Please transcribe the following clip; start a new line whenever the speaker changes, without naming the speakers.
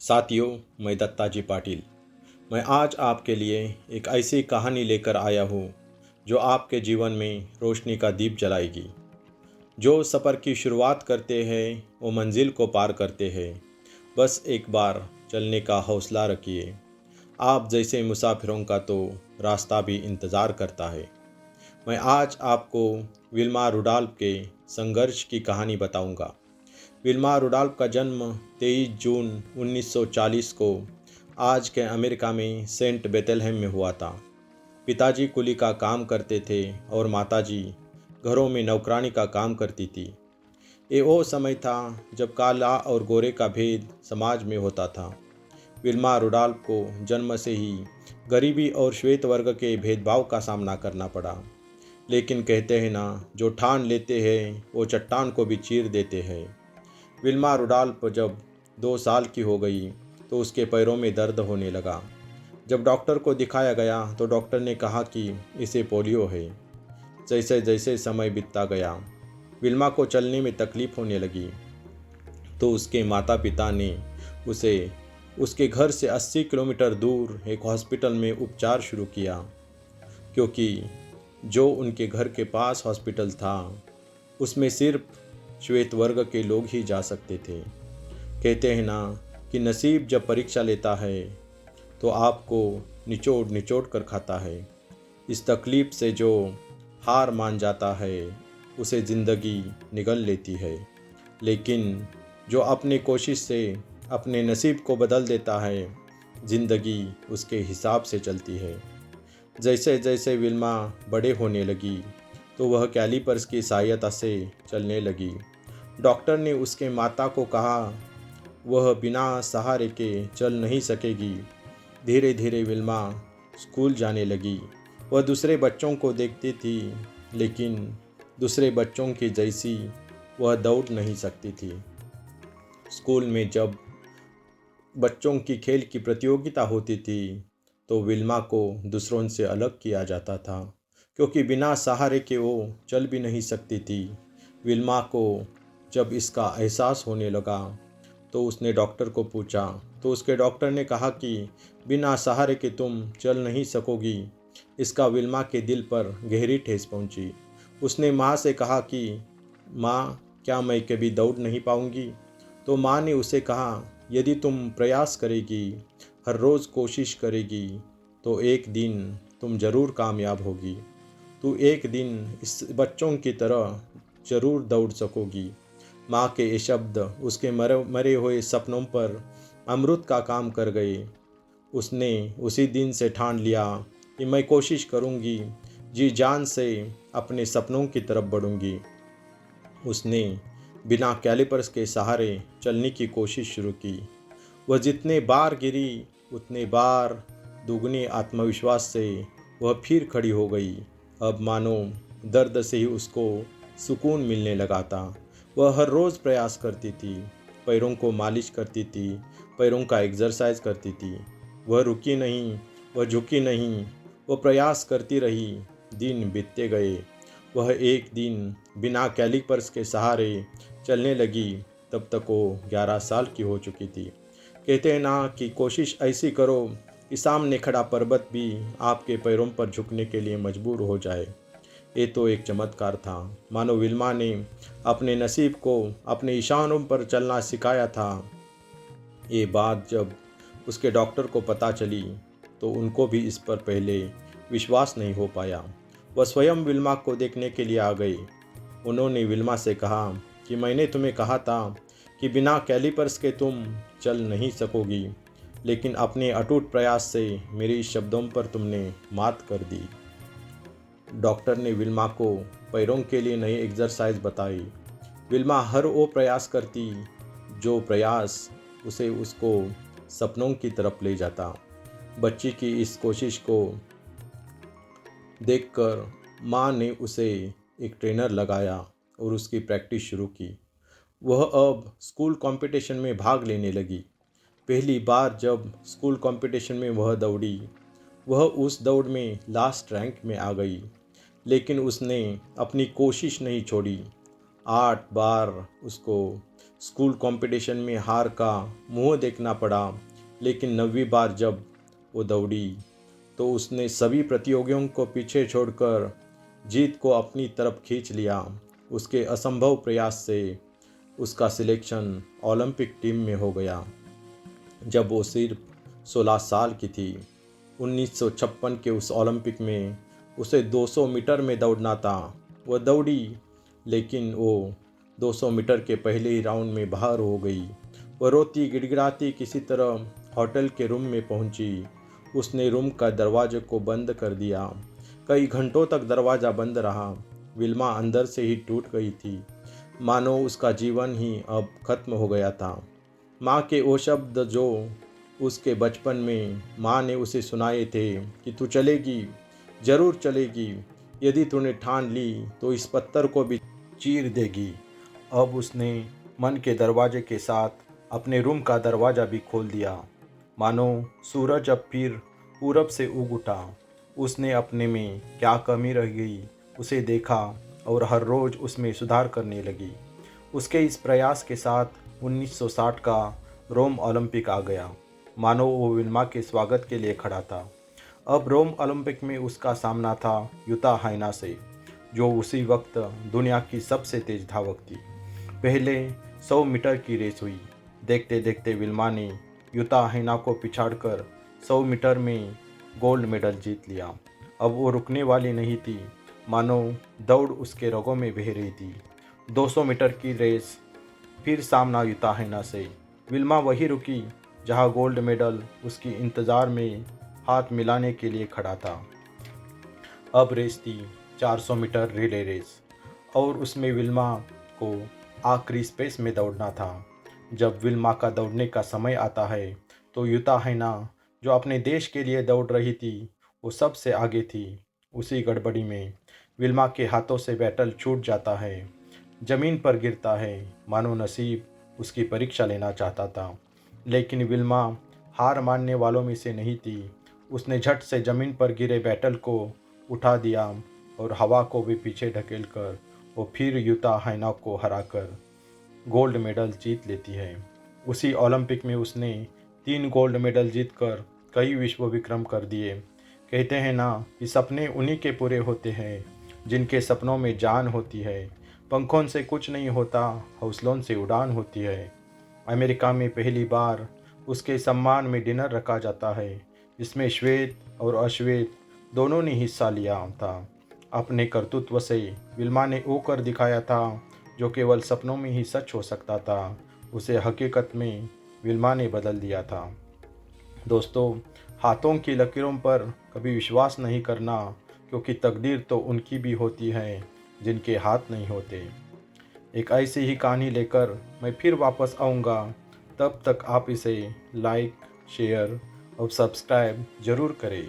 साथियों, मैं दत्ताजी पाटिल। मैं आज आपके लिए एक ऐसी कहानी लेकर आया हूँ जो आपके जीवन में रोशनी का दीप जलाएगी। जो सफ़र की शुरुआत करते हैं वो मंजिल को पार करते हैं। बस एक बार चलने का हौसला रखिए। आप जैसे मुसाफिरों का तो रास्ता भी इंतज़ार करता है। मैं आज आपको विल्मा रुडॉल्फ के संघर्ष की कहानी बताऊंगा। विल्मा रुडॉल्फ का जन्म 23 जून 1940 को आज के अमेरिका में सेंट बेथलहेम में हुआ था। पिताजी कुली का काम करते थे और माताजी घरों में नौकरानी का काम करती थी। ये वो समय था जब काला और गोरे का भेद समाज में होता था। विल्मा रुडॉल्फ को जन्म से ही गरीबी और श्वेत वर्ग के भेदभाव का सामना करना पड़ा। लेकिन कहते हैं ना, जो ठान लेते हैं वो चट्टान को भी चीर देते हैं। विल्मा रुडॉल्फ जब 2 साल की हो गई तो उसके पैरों में दर्द होने लगा। जब डॉक्टर को दिखाया गया तो डॉक्टर ने कहा कि इसे पोलियो है। जैसे जैसे समय बीतता गया, विल्मा को चलने में तकलीफ होने लगी तो उसके माता पिता ने उसे उसके घर से 80 किलोमीटर दूर एक हॉस्पिटल में उपचार शुरू किया, क्योंकि जो उनके घर के पास हॉस्पिटल था उसमें सिर्फ श्वेत वर्ग के लोग ही जा सकते थे। कहते हैं ना कि नसीब जब परीक्षा लेता है तो आपको निचोड़ निचोड़ कर खाता है। इस तकलीफ से जो हार मान जाता है उसे ज़िंदगी निगल लेती है, लेकिन जो अपनी कोशिश से अपने नसीब को बदल देता है, ज़िंदगी उसके हिसाब से चलती है। जैसे जैसे विल्मा बड़े होने लगी तो वह कैलिपर्स की सहायता से चलने लगी। डॉक्टर ने उसके माता को कहा वह बिना सहारे के चल नहीं सकेगी। धीरे धीरे विल्मा स्कूल जाने लगी। वह दूसरे बच्चों को देखती थी, लेकिन दूसरे बच्चों की जैसी वह दौड़ नहीं सकती थी। स्कूल में जब बच्चों की खेल की प्रतियोगिता होती थी तो विल्मा को दूसरों से अलग किया जाता था, क्योंकि बिना सहारे के वो चल भी नहीं सकती थी। विल्मा को जब इसका एहसास होने लगा तो उसने डॉक्टर को पूछा, तो उसके डॉक्टर ने कहा कि बिना सहारे के तुम चल नहीं सकोगी। इसका विल्मा के दिल पर गहरी ठेस पहुंची। उसने माँ से कहा कि माँ, क्या मैं कभी दौड़ नहीं पाऊंगी? तो माँ ने उसे कहा, यदि तुम प्रयास करेगी, हर रोज़ कोशिश करेगी, तो एक दिन तुम ज़रूर कामयाब होगी। तू एक दिन इस बच्चों की तरह ज़रूर दौड़ सकोगी। माँ के ये शब्द उसके मरे हुए सपनों पर अमृत का काम कर गए। उसने उसी दिन से ठान लिया कि मैं कोशिश करूँगी, जी जान से अपने सपनों की तरफ बढ़ूँगी। उसने बिना कैलिपर्स के सहारे चलने की कोशिश शुरू की। वह जितने बार गिरी उतने बार दुगने आत्मविश्वास से वह फिर खड़ी हो गई। अब मानो दर्द से ही उसको सुकून मिलने लगा था। वह हर रोज़ प्रयास करती थी, पैरों को मालिश करती थी, पैरों का एक्सरसाइज करती थी। वह रुकी नहीं, वह झुकी नहीं, वह प्रयास करती रही। दिन बीतते गए। वह एक दिन बिना कैलिपर्स के सहारे चलने लगी। तब तक वो 11 साल की हो चुकी थी। कहते हैं ना कि कोशिश ऐसी करो कि सामने खड़ा पर्वत भी आपके पैरों पर झुकने के लिए मजबूर हो जाए। ये तो एक चमत्कार था। मानो विल्मा ने अपने नसीब को अपने इशारों पर चलना सिखाया था। ये बात जब उसके डॉक्टर को पता चली तो उनको भी इस पर पहले विश्वास नहीं हो पाया। वह स्वयं विल्मा को देखने के लिए आ गए। उन्होंने विल्मा से कहा कि मैंने तुम्हें कहा था कि बिना कैलिपर्स के तुम चल नहीं सकोगी, लेकिन अपने अटूट प्रयास से मेरे इस शब्दों पर तुमने मात कर दी। डॉक्टर ने विल्मा को पैरों के लिए नई एक्सरसाइज बताई। विल्मा हर वो प्रयास करती जो प्रयास उसे उसको सपनों की तरफ ले जाता। बच्ची की इस कोशिश को देखकर माँ ने उसे एक ट्रेनर लगाया और उसकी प्रैक्टिस शुरू की। वह अब स्कूल कंपटीशन में भाग लेने लगी। पहली बार जब स्कूल कंपटीशन में वह दौड़ी, वह उस दौड़ में लास्ट रैंक में आ गई, लेकिन उसने अपनी कोशिश नहीं छोड़ी। 8 बार उसको स्कूल कंपटीशन में हार का मुंह देखना पड़ा, लेकिन 9वीं बार जब वो दौड़ी तो उसने सभी प्रतियोगियों को पीछे छोड़कर जीत को अपनी तरफ खींच लिया। उसके असंभव प्रयास से उसका सिलेक्शन ओलंपिक टीम में हो गया। जब वो सिर्फ 16 साल की थी, 1956 के उस ओलंपिक में उसे 200 मीटर में दौड़ना था। वह दौड़ी, लेकिन वो 200 मीटर के पहले ही राउंड में बाहर हो गई। वह रोती गिड़गिड़ाती किसी तरह होटल के रूम में पहुंची। उसने रूम का दरवाजे को बंद कर दिया। कई घंटों तक दरवाज़ा बंद रहा। विल्मा अंदर से ही टूट गई थी, मानो उसका जीवन ही अब खत्म हो गया था। माँ के वो शब्द जो उसके बचपन में माँ ने उसे सुनाए थे कि तू चलेगी, ज़रूर चलेगी, यदि तूने ठान ली तो इस पत्थर को भी चीर देगी। अब उसने मन के दरवाजे के साथ अपने रूम का दरवाज़ा भी खोल दिया। मानो सूरज अब फिर पूरब से उग उठा। उसने अपने में क्या कमी रह गई उसे देखा और हर रोज़ उसमें सुधार करने लगी। उसके इस प्रयास के साथ 1960 का रोम ओलंपिक आ गया। मानो वो विल्मा के स्वागत के लिए खड़ा था। अब रोम ओलंपिक में उसका सामना था युता हाइना से, जो उसी वक्त दुनिया की सबसे तेज धावक थी। पहले 100 मीटर की रेस हुई। देखते देखते विल्मा ने युता हाइना को पिछाड़कर 100 मीटर में गोल्ड मेडल जीत लिया। अब वो रुकने वाली नहीं थी, मानो दौड़ उसके रगों में बह रही थी। 200 मीटर की रेस, फिर सामना युता हाइना से। विल्मा वही रुकी जहां गोल्ड मेडल उसकी इंतज़ार में हाथ मिलाने के लिए खड़ा था। अब रेस थी 400 मीटर रिले रेस, और उसमें विल्मा को आखिरी स्पेस में दौड़ना था। जब विल्मा का दौड़ने का समय आता है तो युता हाइना, जो अपने देश के लिए दौड़ रही थी, वो सबसे आगे थी। उसी गड़बड़ी में विल्मा के हाथों से बैटल छूट जाता है, जमीन पर गिरता है, मानो नसीब उसकी परीक्षा लेना चाहता था। लेकिन विल्मा हार मानने वालों में से नहीं थी। उसने झट से जमीन पर गिरे बैटल को उठा दिया और हवा को भी पीछे ढकेल कर वो फिर युता हाइना को हराकर गोल्ड मेडल जीत लेती है। उसी ओलंपिक में उसने 3 गोल्ड मेडल जीतकर कई विश्व विक्रम कर दिए। कहते हैं ना कि सपने उन्हीं के पूरे होते हैं जिनके सपनों में जान होती है। पंखों से कुछ नहीं होता, हौसलों से उड़ान होती है। अमेरिका में पहली बार उसके सम्मान में डिनर रखा जाता है, जिसमें श्वेत और अश्वेत दोनों ने हिस्सा लिया था। अपने कर्तृत्व से विल्मा ने वो कर दिखाया था जो केवल सपनों में ही सच हो सकता था। उसे हकीकत में विल्मा ने बदल दिया था। दोस्तों, हाथों की लकीरों पर कभी विश्वास नहीं करना, क्योंकि तकदीर तो उनकी भी होती है जिनके हाथ नहीं होते। एक ऐसी ही कहानी लेकर मैं फिर वापस आऊँगा। तब तक आप इसे लाइक, शेयर और सब्सक्राइब ज़रूर करें।